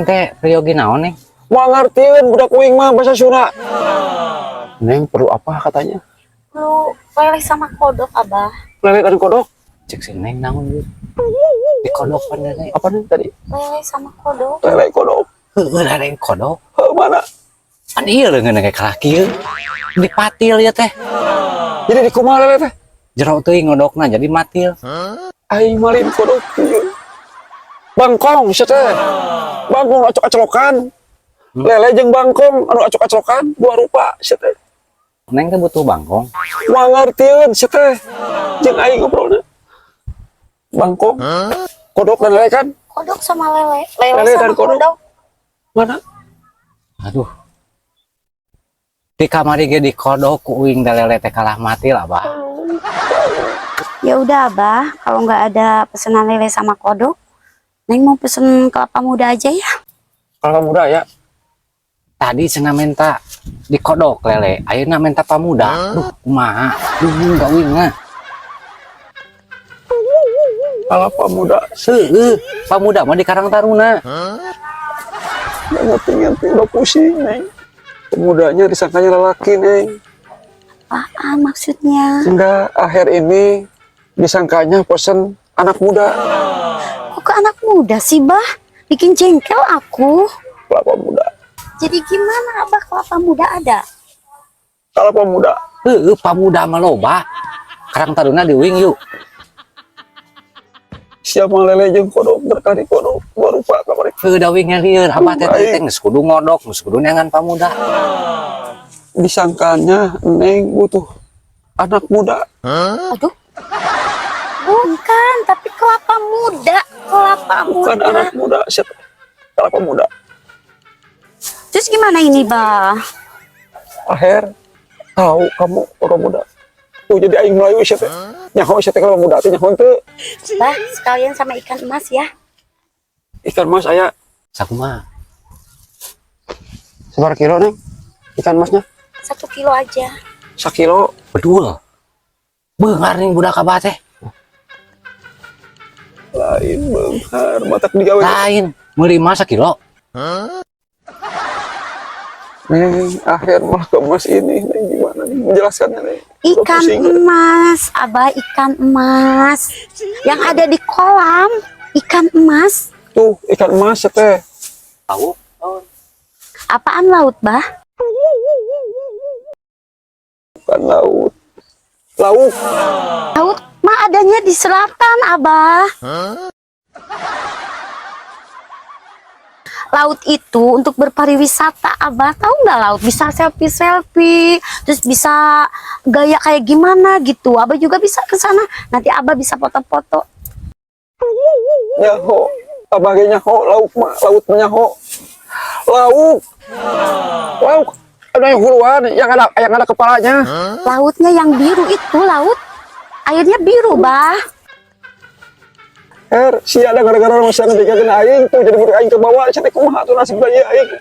Teh Priyogi naon nih? Mau ngertiin budak uing mah bahasa Sunda. Neng perlu apa katanya? Perlu lele sama kodok, Abah. Lele dan kodok. Cek si Neng naon gitu. Di kodok pan Neng. Apa nih tadi? Lele sama kodok. Lele kodok. Heueuh ada yang kodok. Mana? Pan ieu leungeun kayak kalaki ieu. Di patil ya teh. Jadi di kumaha lele teh? Jero teuing ngodokna jadi matil. Aing malin kodok ieu. Bangkong sia teh. Bangkong acok-acokan. Lele jeung bangkong anu acok-acokan dua rupa sia teh. Neng teh butuh bangkong. Mau ngertiin sia teh. Jeung aing ngobrolna. Bangkong. Kodok dan lele kan? Kodok sama lele. Lele Lele sama dan kodok. kodok. Mana? Aduh. Di kamari ge di kodok ku uing da lele teh kalah mati lah, Bah. Ya udah, Abah. Kalau nggak ada pesanan lele sama kodok, Neng mau pesen kelapa muda aja ya. Kalau muda ya. Tadi cenah minta di kodok lele, ayeuna minta pamuda. Duh, kumaha? Duh, enggak uingna. Kalau pemuda. Seueuh, pamuda mah di Karang Taruna. Ngerti udah pusing neng. Pemudanya disangkanya lelaki neng. Apaan maksudnya? Enggak, akhir ini disangkanya pesen anak muda. Kok ke anak muda sih, Bah? Bikin jengkel aku. Kelapa muda. Jadi gimana, Abah, kelapa muda ada? Kalau pemuda. Heueuh, pamuda mah loba. Karang Taruna di uing yuk. Siapa lele jeung kodok berkali kodok dua rupa kamari. Heueuh da uing lieur, abah teh geus kudu ngodok, geus kudu neangan pamuda. Disangkanya neng butuh anak muda. Aduh. Bukan, tapi kelapa muda. Kelapa Bukan muda. anak muda, siapa? Kelapa muda. Terus gimana ini, Bah? Akhir tahu kamu orang muda. Tuh jadi aing Melayu siapa? Nyaho siapa kelapa muda teh nyaho teu. Bah, sekalian sama ikan emas ya. Ikan mas aya Sakumaha? sebar kilo neng. Ikan masnya 1 kilo aja. 1 kilo. Bedul. Beungar ning budak abah teh. Lain beunghar matak digawe. Lain, meuli mah sakilo. Neng, akhir malah ke emas ini, Neng gimana nih menjelaskannya Neng? Udah Ikan pusing, emas, Abah, ikan emas. Yang ada di kolam, ikan emas. tuh ikan emas ya teh. Tahu? Apaan laut, Bah? Bukan laut, lauk. Laut mah adanya di selatan, Abah. Laut itu untuk berpariwisata, Abah. Tahu nggak laut? Bisa selfie-selfie, terus bisa gaya kayak gimana gitu. Abah juga bisa ke sana. Nanti Abah bisa foto-foto. Nyaho, abah nyaho, lauk mah, laut mah nyaho. Lauk, lauk. Ada yang huluan, yang ada kepalanya. Lautnya yang biru itu laut. Airnya biru, Bah. Si ada gara-gara orang sana tiga kena aing tuh jadi beri aing ke bawah, saya kumaha tuh nasib bayi aing.